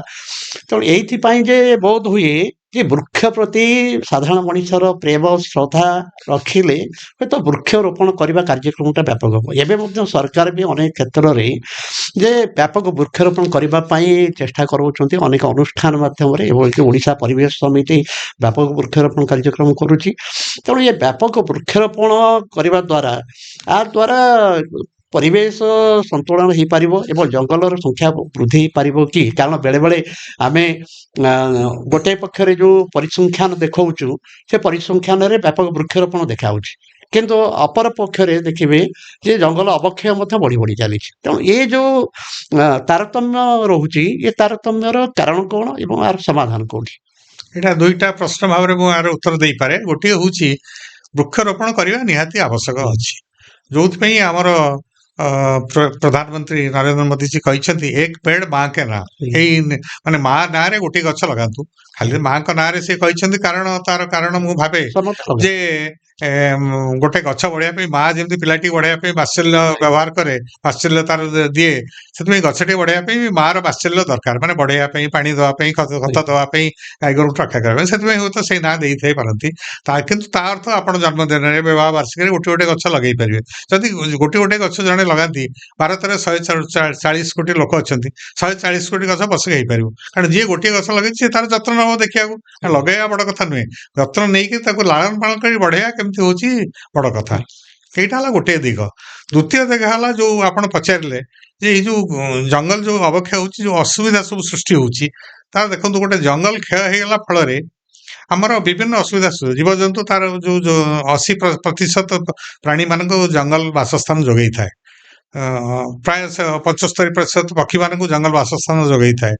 ତେଣୁ ଏଇଥିପାଇଁ ଯେ ବୋଧ ହୁଏ ଯେ ବୃକ୍ଷ ପ୍ରତି ସାଧାରଣ ମଣିଷର ପ୍ରେମ ଶ୍ରଦ୍ଧା ରଖିଲେ ହୁଏତ ବୃକ୍ଷରୋପଣ କରିବା କାର୍ଯ୍ୟକ୍ରମଟା ବ୍ୟାପକ ହେବ। ଏବେ ମଧ୍ୟ ସରକାର ବି ଅନେକ କ୍ଷେତ୍ରରେ ଯେ ବ୍ୟାପକ ବୃକ୍ଷରୋପଣ କରିବା ପାଇଁ ଚେଷ୍ଟା କରୁଛନ୍ତି। ଅନେକ ଅନୁଷ୍ଠାନ ମାଧ୍ୟମରେ, ଏଭଳିକି ଓଡ଼ିଶା ପରିବେଶ ସମିତି ବ୍ୟାପକ ବୃକ୍ଷରୋପଣ କାର୍ଯ୍ୟକ୍ରମ କରୁଛି। ତେଣୁ ଏ ବ୍ୟାପକ ବୃକ୍ଷରୋପଣ କରିବା ଦ୍ୱାରା ପରିବେଶ ସନ୍ତୁଳନ ହେଇପାରିବ ଏବଂ ଜଙ୍ଗଲର ସଂଖ୍ୟା ବୃଦ୍ଧି ହେଇପାରିବ କି? କାରଣ ବେଳେବେଳେ ଆମେ ଗୋଟିଏ ପକ୍ଷରେ ଯେଉଁ ପରିସଂଖ୍ୟାନ ଦେଖାଉଛୁ, ସେ ପରିସଂଖ୍ୟାନରେ ବ୍ୟାପକ ବୃକ୍ଷରୋପଣ ଦେଖାଉଛି, କିନ୍ତୁ ଅପର ପକ୍ଷରେ ଦେଖିବେ ଯେ ଜଙ୍ଗଲ ଅବକ୍ଷୟ ମଧ୍ୟ ବଢ଼ି ଚାଲିଛି। ତେଣୁ ଏ ଯେଉଁ ତାରତମ୍ୟ ରହୁଛି, ଏ ତାରତମ୍ୟର କାରଣ କ'ଣ ଏବଂ ଏହାର ସମାଧାନ କୋଉଠି? ଏଇଟା ଦୁଇଟା ପ୍ରଶ୍ନ ଭାବରେ ମୁଁ ଏହାର ଉତ୍ତର ଦେଇପାରେ। ଗୋଟିଏ ହେଉଛି ବୃକ୍ଷରୋପଣ କରିବା ନିହାତି ଆବଶ୍ୟକ ଅଛି, ଯୋଉଥିପାଇଁ ଆମର ପ୍ରଧାନମନ୍ତ୍ରୀ ନରେନ୍ଦ୍ର ମୋଦିଜୀ କହିଛନ୍ତି, ଏକ ପେଡ ମାଁ କେ ନାଁ। ଏଇ ମାନେ ମା ନାଁରେ ଗୋଟିଏ ଗଛ ଲଗାନ୍ତୁ। ଖାଲି ମାଙ୍କ ନାଁରେ ସେ କହିଛନ୍ତି, ତାର କାରଣ ମୁଁ ଭାବେ ଯେ ଗୋଟେ ଗଛ ବଢିବା ପାଇଁ ମା ଯେମିତି ପିଲାଟି ବଢିବା ପାଇଁ ବାତ୍ସଲ୍ୟ ବ୍ୟବହାର କରେ, ବାତ୍ସଲ୍ୟ ତାର ଦିଏ, ସେଥିପାଇଁ ଗଛଟି ବଢିବା ପାଇଁ ମାର ବାତ୍ସଲ୍ୟ ଦରକାର, ମାନେ ବଢେଇବା ପାଇଁ, ପାଣି ଦେବା ପାଇଁ, ଖତ ଦେବା ପାଇଁ, ଗାଈଗୋରୁଙ୍କୁ ରକ୍ଷା କରିବା ପାଇଁ। ସେଥିପାଇଁ ହୁଏତ ସେଇ ନାଁ ଦେଇଥାଇ ପାରନ୍ତି। କିନ୍ତୁ ତା ଅର୍ଥ ଆପଣ ଜନ୍ମଦିନରେ, ବିବାହ ବାର୍ଷିକରେ ଗୋଟେ ଗଛ ଲଗେଇ ପାରିବେ। ଯଦି ଗୋଟେ ଗଛ ଜଣେ ଲଗାନ୍ତି, ଭାରତରେ 140 କୋଟି ଲୋକ ଅଛନ୍ତି, 140 କୋଟି ଗଛ ବସିକି ହେଇପାରିବ। କାରଣ ଯିଏ ଗୋଟିଏ ଗଛ ଲଗେଇଛି, ସେ ତାର ଯତ୍ନ ନେବ ଦେଖିବାକୁ। ଲଗେଇବା ବଡ କଥା ନୁହେଁ, ଯତ୍ନ ନେଇକି ତାକୁ ଲାଳନ ପାଳନ କରି ବଢେଇବା କେମିତି ହଉଛି ବଡ କଥା। এইটা ହେଲା ଗୋଟିଏ ଦିଗ। ଦ୍ୱିତୀୟ ଦିଗ ହେଲା ଯୋଉ ଆପଣ ପଚାରିଲେ ଯେ ଏଇ ଯୋଉ ଜଙ୍ଗଲ ଯୋଉ ଅବକ୍ଷୟ ହଉଛି, ଯୋଉ ଅସୁବିଧା ସବୁ ସୃଷ୍ଟି ହଉଛି, ତାର ଦେଖନ୍ତୁ, ଗୋଟେ ଜଙ୍ଗଲ କ୍ଷୟ ହେଇଗଲା ଫଳରେ ଆମର ବିଭିନ୍ନ ଅସୁବିଧା, ଜୀବଜନ୍ତୁ ତାର ଯୋଉ 80% ପ୍ରାଣୀ ମାନଙ୍କୁ ଜଙ୍ଗଲ ବାସସ୍ଥାନ ଯୋଗେଇଥାଏ। ପ୍ରାୟ 75% ପକ୍ଷୀ ମାନଙ୍କୁ ଜଙ୍ଗଲ ବାସସ୍ଥାନ ଯୋଗେଇଥାଏ।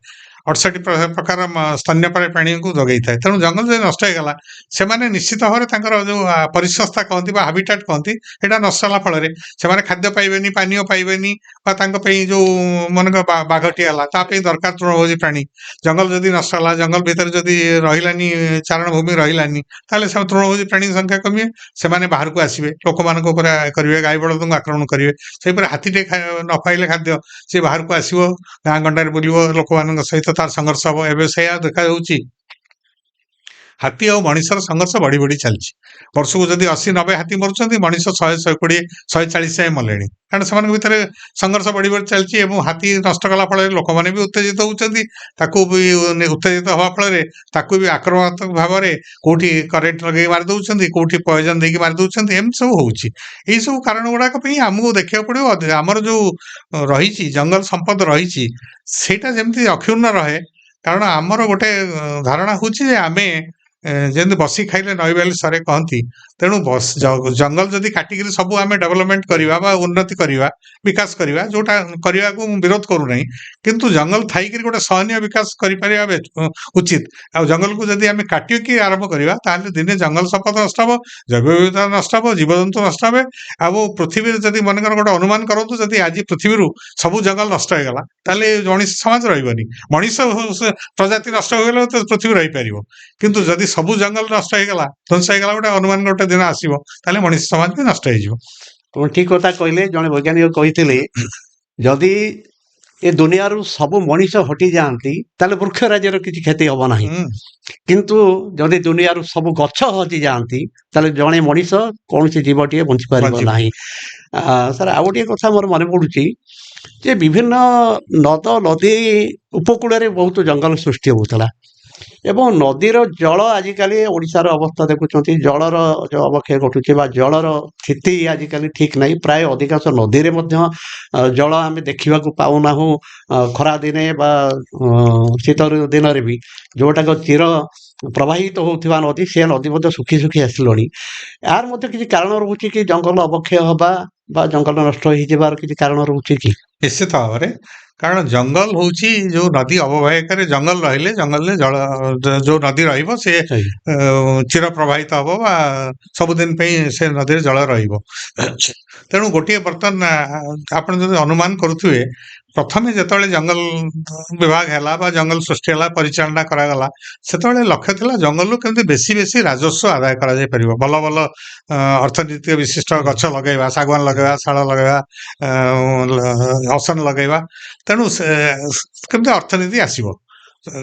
68 ପ୍ରକାର ସ୍ତନ୍ୟପାୟୀ ପ୍ରାଣୀଙ୍କୁ ଯୋଗେଇଥାଏ। ତେଣୁ ଜଙ୍ଗଲ ଯଦି ନଷ୍ଟ ହେଇଗଲା, ସେମାନେ ନିଶ୍ଚିତ ଭାବରେ ତାଙ୍କର ଯୋଉ ପରିସଂସ୍ଥା କହନ୍ତି ବା ହାବିଟାଟ କହନ୍ତି, ସେଇଟା ନଷ୍ଟ ହେଲା ଫଳରେ ସେମାନେ ଖାଦ୍ୟ ପାଇବେନି, ପାନୀୟ ପାଇବେନି, ବା ତାଙ୍କ ପାଇଁ ଯୋଉ ମନେକର ବାଘଟି ହେଲା, ତା ପାଇଁ ଦରକାର ତୃଣଭୋଜୀ ପ୍ରାଣୀ। ଜଙ୍ଗଲ ଯଦି ନଷ୍ଟ ହେଲା, ଜଙ୍ଗଲ ଭିତରେ ଯଦି ରହିଲାନି, ଚାରଣ ଭୂମି ରହିଲାନି, ତାହେଲେ ସେ ତୃଣଭୋଜୀ ପ୍ରାଣୀ ସଂଖ୍ୟା କମିବେ। ସେମାନେ ବାହାରକୁ ଆସିବେ, ଲୋକମାନଙ୍କ ଉପରେ କରିବେ, ଗାଈ ବଳଦଙ୍କୁ ଆକ୍ରମଣ କରିବେ। ସେହିପରି ହାତୀଟେ ନ ପାଇଲେ ଖାଦ୍ୟ, ସେ ବାହାରକୁ ଆସିବ, ଗାଁ ଗଣ୍ଡାରେ ବୁଲିବ, ଲୋକମାନଙ୍କ ସହିତ ତାର ସଂଘର୍ଷ ହବ। ଏବେ ସେଇଆ ଦେଖାଯାଉଛି। ହାତୀ ଆଉ ମଣିଷର ସଂଘର୍ଷ ବଢି ବଢି ଚାଲିଛି। ବର୍ଷକୁ ଯଦି 80-90 ହାତୀ ମରୁଛନ୍ତି, ମଣିଷ 100-120 140 ଯାଏଁ ମଲେଣି, କାରଣ ସେମାନଙ୍କ ଭିତରେ ସଂଘର୍ଷ ବଢି ବଢି ଚାଲିଛି ଏବଂ ହାତୀ ନଷ୍ଟ କଲା ଫଳରେ ଲୋକମାନେ ବି ଉତ୍ତେଜିତ ହଉଛନ୍ତି। ତାକୁ ବି ଉତ୍ତେଜିତ ହବା ଫଳରେ ତାକୁ ବି ଆକ୍ରମଣାତ୍ମକ ଭାବରେ କୋଉଠି କରେଣ୍ଟ ଲଗେଇ ମାରି ଦଉଛନ୍ତି, କୋଉଠି ପଏଜନ ଦେଇକି ମାରି ଦଉଛନ୍ତି, ଏମିତି ସବୁ ହଉଛି। ଏଇ ସବୁ କାରଣ ଗୁଡାକ ପାଇଁ ଆମକୁ ଦେଖିବାକୁ ପଡିବ ଆମର ଯୋଉ ରହିଛି ଜଙ୍ଗଲ ସମ୍ପଦ ରହିଛି ସେଇଟା ଯେମିତି ଅକ୍ଷୁର୍ଣ୍ଣ ରହେ। କାରଣ ଆମର ଗୋଟେ ଧାରଣା ହଉଛି ଯେ ଆମେ ଯେମିତି ବସି ଖାଇଲେ ନଈବାଲି ସରେ କହନ୍ତି, ତେଣୁ ଜଙ୍ଗଲ ଯଦି କାଟିକିରି ସବୁ ଆମେ ଡେଭଲପମେଣ୍ଟ କରିବା ବା ଉନ୍ନତି କରିବା, ବିକାଶ କରିବା, ଯୋଉଟା କରିବାକୁ ମୁଁ ବିରୋଧ କରୁନାହିଁ, କିନ୍ତୁ ଜଙ୍ଗଲ ଥାଇକିରି ଗୋଟେ ସହନୀୟ ବିକାଶ କରିପାରିବା ଉଚିତ। ଆଉ ଜଙ୍ଗଲକୁ ଯଦି ଆମେ କାଟିକି ଆରମ୍ଭ କରିବା ତାହେଲେ ଦିନେ ଜଙ୍ଗଲ ସମ୍ପଦ ନଷ୍ଟ ହବ, ଜୈବ ବିବିଧତା ନଷ୍ଟ ହବ, ଜୀବଜନ୍ତୁ ନଷ୍ଟ ହେବେ। ଆଉ ପୃଥିବୀରେ ଯଦି ମନେକର ଗୋଟେ ଅନୁମାନ କରନ୍ତୁ, ଯଦି ଆଜି ପୃଥିବୀରୁ ସବୁ ଜଙ୍ଗଲ ନଷ୍ଟ ହେଇଗଲା ତାହେଲେ ମଣିଷ ସମାଜ ରହିବନି। ମଣିଷ ପ୍ରଜାତି ନଷ୍ଟ ହୋଇଗଲେ ତ ପୃଥିବୀ ରହିପାରିବ, କିନ୍ତୁ ଯଦି ସବୁ ଜଙ୍ଗଲ ନଷ୍ଟ ହେଇଗଲା, ଧ୍ୱଂସ ହେଇଗଲା, ଗୋଟେ ଅନୁମାନ ଗୋଟେ ଦିନ ଆସିବ, ତାହେଲେ ମଣିଷ ସମାଜ ବି ନଷ୍ଟ ହେଇଯିବ। ଆପଣ ଠିକ କଥା କହିଲେ। ଜଣେ ବୈଜ୍ଞାନିକ କହିଥିଲେ ଯଦି ଏ ଦୁନିଆରୁ ସବୁ ମଣିଷ ହଟିଯାଆନ୍ତି ତାହେଲେ ବୃକ୍ଷ ରାଜ୍ୟର କିଛି କ୍ଷତି ହବ ନାହିଁ, କିନ୍ତୁ ଯଦି ଦୁନିଆରୁ ସବୁ ଗଛ ହଜିଯାଆନ୍ତି ତାହେଲେ ଜଣେ ମଣିଷ କୌଣସି ଜୀବଟିଏ ବଞ୍ଚିପାରିବ ବଞ୍ଚିବ। ନାହିଁ। ସାର୍ ଆଉ ଗୋଟିଏ କଥା ମୋର ମନେ ପଡୁଛି ଯେ ବିଭିନ୍ନ ନଦ ନଦୀ ଉପକୂଳରେ ବହୁତ ଜଙ୍ଗଲ ସୃଷ୍ଟି ହେଉଥିଲା ଏବଂ ନଦୀର ଜଳ ଆଜିକାଲି ଓଡ଼ିଶାର ଅବସ୍ଥା ଦେଖୁଛନ୍ତି, ଜଳର ଯେଉଁ ଅବକ୍ଷୟ ଘଟୁଛି ବା ଜଳର ସ୍ଥିତି ଆଜିକାଲି ଠିକ୍ ନାହିଁ। ପ୍ରାୟ ଅଧିକାଂଶ ନଦୀରେ ମଧ୍ୟ ଜଳ ଆମେ ଦେଖିବାକୁ ପାଉନାହୁଁ। ଖରାଦିନେ ବା ଶୀତ ଦିନରେ ବି ଯେଉଁଟାକ ଚିର ପ୍ରବାହିତ ହେଉଥିବା ନଦୀ, ସେ ନଦୀ ମଧ୍ୟ ଶୁଖି ଶୁଖି ଆସିଲଣି। ଏହାର ମଧ୍ୟ କିଛି କାରଣ ରହୁଛି କି ଜଙ୍ଗଲ ଅବକ୍ଷୟ ହେବା ବା ଜଙ୍ଗଲ ନଷ୍ଟ ହେଇଯିବାର କିଛି କାରଣ ରହୁଛି କି? ନିଶ୍ଚିତ ଭାବରେ, କାରଣ ଜଙ୍ଗଲ ହଉଛି ଯୋଉ ନଦୀ ଅବବାହିକାରେ ଜଙ୍ଗଲ ରହିଲେ ଜଙ୍ଗଲରେ ଜଳ ଯୋଉ ନଦୀ ରହିବ ସେ ଚିର ପ୍ରବାହିତ ହବ ବା ସବୁଦିନ ପାଇଁ ସେ ନଦୀରେ ଜଳ ରହିବ। ତେଣୁ ଗୋଟିଏ ବର୍ତ୍ତମାନ ଆପଣ ଯଦି ଅନୁମାନ କରୁଥିବେ, ପ୍ରଥମେ ଯେତେବେଳେ ଜଙ୍ଗଲ ବିଭାଗ ହେଲା ବା ଜଙ୍ଗଲ ସୃଷ୍ଟି ହେଲା, ପରିଚାଳନା କରାଗଲା, ସେତେବେଳେ ଲକ୍ଷ୍ୟ ଥିଲା ଜଙ୍ଗଲରୁ କେମିତି ବେଶୀ ବେଶୀ ରାଜସ୍ୱ ଆଦାୟ କରାଯାଇ ପାରିବ। ଭଲ ଭଲ ଅର୍ଥନୀତିକ ବିଶିଷ୍ଟ ଗଛ ଲଗେଇବା, ଶାଗୁଆନ ଲଗେଇବା, ଶାଳ ଲଗେଇବା, ଅସନ ଲଗେଇବା। ତେଣୁ କେମିତି ଅର୍ଥନୀତି ଆସିବ,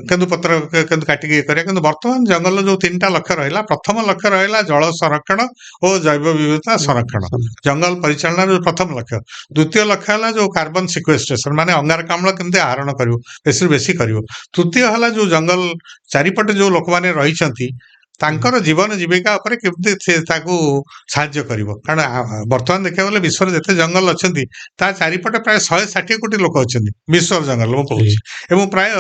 କେନ୍ଦୁପତ୍ର କେମିତି କାଟିକି ଇଏ କରିବା। କିନ୍ତୁ ବର୍ତ୍ତମାନ ଜଙ୍ଗଲର ଯୋଉ 3ଟା ଲକ୍ଷ୍ୟ ରହିଲା, ପ୍ରଥମ ଲକ୍ଷ୍ୟ ରହିଲା ଜଳ ସଂରକ୍ଷଣ ଓ ଜୈବ ବିବିଧତା ସଂରକ୍ଷଣ, ଜଙ୍ଗଲ ପରିଚାଳନାର ପ୍ରଥମ ଲକ୍ଷ୍ୟ। ଦ୍ୱିତୀୟ ଲକ୍ଷ୍ୟ ହେଲା ଯୋଉ କାର୍ବନ ସିକ୍ୱେଷ୍ଟ୍ରେସନ, ମାନେ ଅଙ୍ଗାରକାମ୍ଳ କେମିତି ଆହରଣ କରିବ, ବେଶୀରୁ ବେଶୀ କରିବ। ତୃତୀୟ ହେଲା ଯୋଉ ଜଙ୍ଗଲ ଚାରିପଟେ ଯୋଉ ଲୋକମାନେ ରହିଛନ୍ତି ତାଙ୍କର ଜୀବନ ଜୀବିକା ଉପରେ କେମିତି ତାକୁ ସାହାଯ୍ୟ କରିବ। କାରଣ ବର୍ତ୍ତମାନ ଦେଖିବାକୁ ଗଲେ ବିଶ୍ୱରେ ଯେତେ ଜଙ୍ଗଲ ଅଛନ୍ତି ତା ଚାରିପଟେ ପ୍ରାୟ 160 କୋଟି ଲୋକ ଅଛନ୍ତି, ବିଶ୍ୱର ଜଙ୍ଗଲ ମୁଁ କହୁଛି, ଏବଂ ପ୍ରାୟ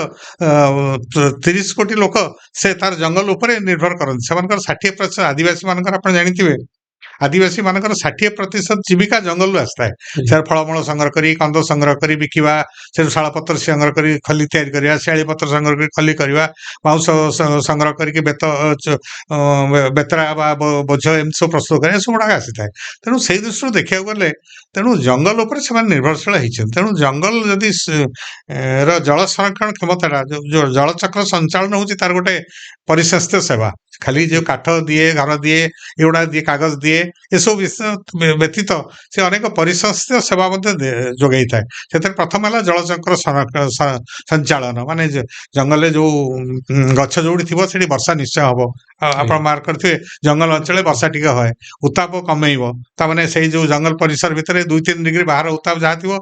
30 କୋଟି ଲୋକ ସେ ତାର ଜଙ୍ଗଲ ଉପରେ ନିର୍ଭର କରନ୍ତି। ସେମାନଙ୍କର 60% ଆଦିବାସୀ ମାନଙ୍କର ଆପଣ ଜାଣିଥିବେ, ଆଦିବାସୀ ମାନଙ୍କର 60% ଜୀବିକା ଜଙ୍ଗଲରୁ ଆସିଥାଏ। ସେ ଫଳମୂଳ ସଂଗ୍ରହ କରି, କନ୍ଦ ସଂଗ୍ରହ କରି ବିକିବା, ସେ ଶାଳପତ୍ର ସଂଗ୍ରହ କରି ଖଲି ତିଆରି କରିବା, ଶିଆଳି ପତ୍ର ସଂଗ୍ରହ କରି ଖଲି କରିବା, ବାଉଁଶ ସଂଗ୍ରହ କରିକି ବେତରା ବା ବୋଝ ଏମିତି ସବୁ ପ୍ରସ୍ତୁତ କରିବା, ଏସବୁ ଗୁଡାକ ଆସିଥାଏ। ତେଣୁ ସେଇ ଦୃଷ୍ଟିରୁ ଦେଖିବାକୁ ଗଲେ ତେଣୁ ଜଙ୍ଗଲ ଉପରେ ସେମାନେ ନିର୍ଭରଶୀଳ ହେଇଛନ୍ତି। ତେଣୁ ଜଙ୍ଗଲ ଯଦି ର ଜଳ ସଂରକ୍ଷଣ କ୍ଷମତାଟା, ଯୋଉ ଜଳଚକ୍ର ସଞ୍ଚାଳନ ହଉଛି ତାର ଗୋଟେ ପରିସ୍ୱାସ୍ଥ୍ୟ ସେବା। ଖାଲି ଯୋଉ କାଠ ଦିଏ, ଘର ଦିଏ, ଏଗୁଡା ଦିଏ, କାଗଜ ଦିଏ, ଏସବୁ ବିଷୟ ବ୍ୟତୀତ ସେ ଅନେକ ପରିସ୍ୱାସ୍ଥ୍ୟ ସେବା ମଧ୍ୟ ଯୋଗାଇଥାଏ। ସେଥିରେ ପ୍ରଥମ ହେଲା ଜଳଚକ୍ର ସଞ୍ଚାଳନ, ମାନେ ଜଙ୍ଗଲରେ ଯୋଉ ଗଛ ଯୋଉଠି ଥିବ ସେଠି ବର୍ଷା ନିଶ୍ଚୟ ହବ। ଆପଣ ମାର୍କ କରିଥିବେ ଜଙ୍ଗଲ ଅଞ୍ଚଳରେ ବର୍ଷା ଟିକେ ହୁଏ, ଉତ୍ତାପ କମେଇବ। ତାମାନେ ସେଇ ଯୋଉ ଜଙ୍ଗଲ ପରିସର ଭିତରେ 2-3 ଡିଗ୍ରୀ ବାହାର ଉତ୍ତାପ ଯାହା ଥିବ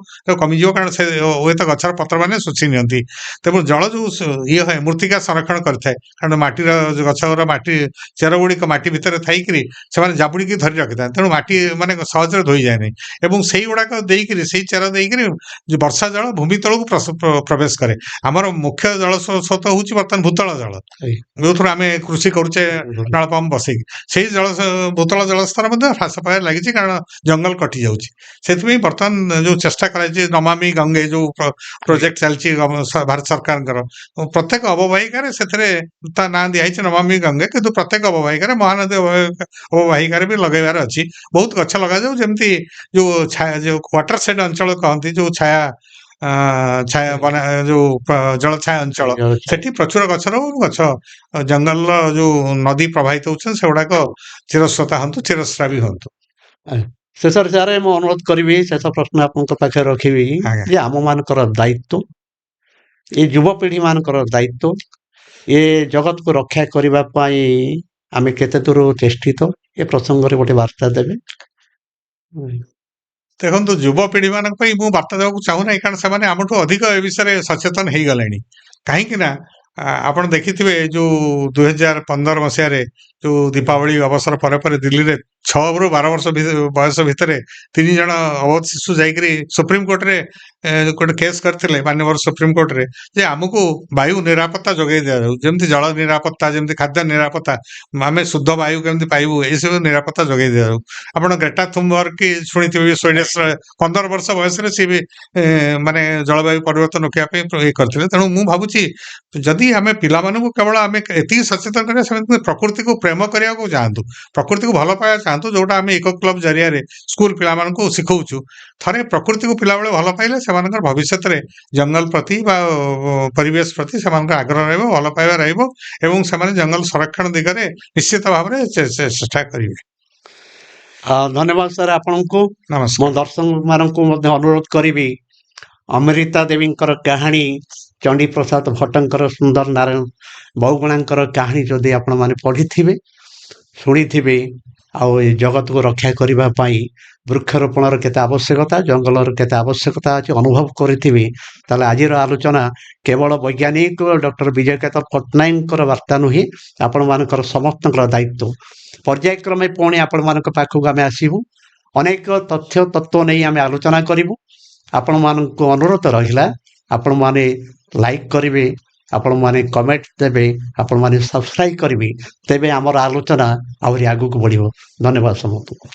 କମିଯିବ, କାରଣ ସେ ହୁଏତ ଗଛର ପତ୍ର ମାନେ ଶୋଷି ନିଅନ୍ତି। ତେଣୁ ଜଳ ଯୋଉ ଇଏ ହୁଏ ମୃତ୍ତିକା ସଂରକ୍ଷଣ କରିଥାଏ, କାରଣ ମାଟିର ଗଛର ମାଟି ଚେର ଗୁଡିକ ମାଟି ଭିତରେ ଥାଇକିରି ସେମାନେ ଜାବୁଡିକି ଧରି ରଖିଥାନ୍ତି। ତେଣୁ ମାଟି ମାନେ ସହଜରେ ଧୋଇଯାଏ ନାହିଁ, ଏବଂ ସେଇଗୁଡାକ ଦେଇକିରି, ସେଇ ଚେର ଦେଇକିରି ବର୍ଷା ଜଳ ଭୂମି ତଳକୁ ପ୍ରବେଶ କରେ। ଆମର ମୁଖ୍ୟ ଜଳ ସ୍ରୋତ ହଉଛି ବର୍ତ୍ତମାନ ଭୂତଳ ଜଳ, ଯୋଉଥିରୁ ଆମେ କୃଷି କରୁଛେ ନଳ ପମ୍ପ ବସେଇକି। ସେଇ ଭୂତଳ ଜଳସ୍ତର ମଧ୍ୟ ହ୍ରାସ ପାଇବାରେ ଲାଗିଛି, କାରଣ ଜଙ୍ଗଲ କଟି ଯାଉଛି। ସେଥିପାଇଁ ବର୍ତ୍ତମାନ ଯୋଉ ଚେଷ୍ଟା କରାଯାଇଛି ନମାମି ଗଙ୍ଗେ ଯୋଉ ପ୍ରୋଜେକ୍ଟ ଚାଲିଛି ଭାରତ ସରକାରଙ୍କର, ପ୍ରତ୍ୟେକ ଅବବାହିକାରେ ସେଥିରେ ତା ନାଁ ଦିଆହେଇଛି ନମାମି ଗଙ୍ଗେ, କିନ୍ତୁ ପ୍ରତ୍ୟେକ ଅବବାହିକାରେ, ମହାନଦୀ ଅବବାହିକାରେ ବି ଲଗେଇବାର ଅଛି। ବହୁତ ଗଛ ଲଗାଯାଉ, ଯେମିତି ଯୋଉ ୱାଟର ସେଡ୍ ଅଞ୍ଚଳ କହନ୍ତି, ଯୋଉ ଯୋଉ ଜଳଛାୟା ଅଞ୍ଚଳ, ସେଠି ପ୍ରଚୁର ଗଛ ରହୁ, ଗଛ ଜଙ୍ଗଲର ଯୋଉ ନଦୀ ପ୍ରବାହିତ ହଉଛନ୍ତି ସେଗୁଡାକ ଚିରସ୍ରୋତା ହୁଅନ୍ତୁ, ଚିରସ୍ରାବୀ ହୁଅନ୍ତୁ। ଶେଷରେ ସାର୍ ମୁଁ ଅନୁରୋଧ କରିବି, ଶେଷ ପ୍ରଶ୍ନ ଆପଣଙ୍କ ପାଖରେ ରଖିବି ଯେ ଆମ ମାନଙ୍କର ଦାୟିତ୍ୱ, ଏ ଯୁବପିଢି ମାନଙ୍କର ଦାୟିତ୍ୱ ଏ ଜଗତକୁ ରକ୍ଷା କରିବା ପାଇଁ ଆମେ କେତେ ଦୂର ଚେଷ୍ଟିତ ଏ ପ୍ରସଙ୍ଗରେ ଗୋଟେ ବାର୍ତ୍ତା ଦେବେ। ଦେଖନ୍ତୁ ଯୁବପିଢ଼ିମାନଙ୍କ ପାଇଁ ମୁଁ ବାର୍ତ୍ତା ଦେବାକୁ ଚାହୁଁନାହିଁ, କାରଣ ସେମାନେ ଆମଠୁ ଅଧିକ ଏ ବିଷୟରେ ସଚେତନ ହେଇଗଲେଣି। କାହିଁକି ନା ଆପଣ ଦେଖିଥିବେ ଯୋଉ 2015 ମସିହାରେ ଯୋଉ ଦୀପାବଳି ଅବସର ପରେ ପରେ ଦିଲ୍ଲୀରେ 6ରୁ 12 ବର୍ଷ ବୟସ ଭିତରେ 3 ଜଣ ଅବୋଧ ଶିଶୁ ଯାଇକରି ସୁପ୍ରିମକୋର୍ଟରେ ଗୋଟେ କେସ୍ କରିଥିଲେ, ମାନ୍ୟବର ସୁପ୍ରିମକୋର୍ଟରେ, ଯେ ଆମକୁ ବାୟୁ ନିରାପତ୍ତା ଯୋଗାଇ ଦିଆଯାଉ, ଯେମିତି ଜଳ ନିରାପତ୍ତା, ଯେମିତି ଖାଦ୍ୟ ନିରାପତ୍ତା, ଆମେ ଶୁଦ୍ଧ ବାୟୁ କେମିତି ପାଇବୁ, ଏସବୁ ନିରାପତ୍ତା ଯୋଗାଇ ଦିଆଯାଉ। ଆପଣ ଗ୍ରେଟା ଥୁନବର୍ଗ କି ଶୁଣିଥିବେ, ସ୍ୱିଡେନ୍ର 15 ବର୍ଷ ବୟସରେ ସିଏ ବି ମାନେ ଜଳବାୟୁ ପରିବର୍ତ୍ତନ ରୋକିବା ପାଇଁ ଇଏ କରିଥିଲେ। ତେଣୁ ମୁଁ ଭାବୁଛି ଯଦି ଆମେ ପିଲାମାନଙ୍କୁ କେବଳ ଆମେ ଏତିକି ସଚେତନ କରିବା, ସେମାନେ ପ୍ରକୃତିକୁ ପ୍ରେମ କରିବାକୁ ଯାଆନ୍ତୁ, ପ୍ରକୃତିକୁ ଭଲ ପାଇବା ଚାହାନ୍ତୁ, ଯୋଉଟା ଆମେ ଇକୋ କ୍ଲବ ଜରିଆରେ ସ୍କୁଲ ପିଲାମାନଙ୍କୁ ଶିଖଉଛୁ। ଥରେ ପ୍ରକୃତିକୁ ପିଲାବେଳେ ଭଲ ପାଇଲେ ସେମାନଙ୍କର ଭବିଷ୍ୟତରେ ଜଙ୍ଗଲ ପ୍ରତି ବା ପରିବେଶ ପ୍ରତି ସେମାନଙ୍କର ଆଗ୍ରହ ରହିବ, ଭଲ ପାଇବା ରହିବ, ଏବଂ ସେମାନେ ଜଙ୍ଗଲ ସଂରକ୍ଷଣ ଦିଗରେ ନିଶ୍ଚିତ ଭାବରେ ଚେଷ୍ଟା କରିବେ। ଧନ୍ୟବାଦ ସାର୍ ଆପଣଙ୍କୁ। ନମସ୍କାର। ମୋ ଦର୍ଶକମାନଙ୍କୁ ମଧ୍ୟ ଅନୁରୋଧ କରିବି, ଅମୃତା ଦେବୀଙ୍କର କାହାଣୀ, ଚଣ୍ଡୀପ୍ରସାଦ ଭଟ୍ଟଙ୍କର ସୁନ୍ଦର ନାରାୟଣ ବହୁଗୁଣାଙ୍କର କାହାଣୀ ଯଦି ଆପଣମାନେ ପଢ଼ିଥିବେ, ଶୁଣିଥିବେ, ଆଉ ଏ ଜଗତକୁ ରକ୍ଷା କରିବା ପାଇଁ ବୃକ୍ଷରୋପଣର କେତେ ଆବଶ୍ୟକତା, ଜଙ୍ଗଲର କେତେ ଆବଶ୍ୟକତା ଅଛି ଅନୁଭବ କରିଥିବେ, ତାହେଲେ ଆଜିର ଆଲୋଚନା କେବଳ ବୈଜ୍ଞାନିକ ଡକ୍ଟର ବିଜୟ କେତନ ପଟ୍ଟନାୟକଙ୍କର ବାର୍ତ୍ତା ନୁହେଁ, ଆପଣମାନଙ୍କର ସମସ୍ତଙ୍କର ଦାୟିତ୍ୱ। ପର୍ଯ୍ୟାୟକ୍ରମେ ପୁଣି ଆପଣମାନଙ୍କ ପାଖକୁ ଆମେ ଆସିବୁ, ଅନେକ ତଥ୍ୟ ତତ୍ତ୍ୱ ନେଇ ଆମେ ଆଲୋଚନା କରିବୁ। ଆପଣମାନଙ୍କୁ ଅନୁରୋଧ ରହିଲା, ଆପଣମାନେ ଲାଇକ୍ କରିବେ, ଆପଣମାନେ କମେଣ୍ଟ ଦେବେ, ଆପଣମାନେ ସବସ୍କ୍ରାଇବ୍ କରିବେ, ତେବେ ଆମର ଆଲୋଚନା ଆହୁରି ଆଗକୁ ବଢ଼ିବ। ଧନ୍ୟବାଦ ସମସ୍ତଙ୍କୁ।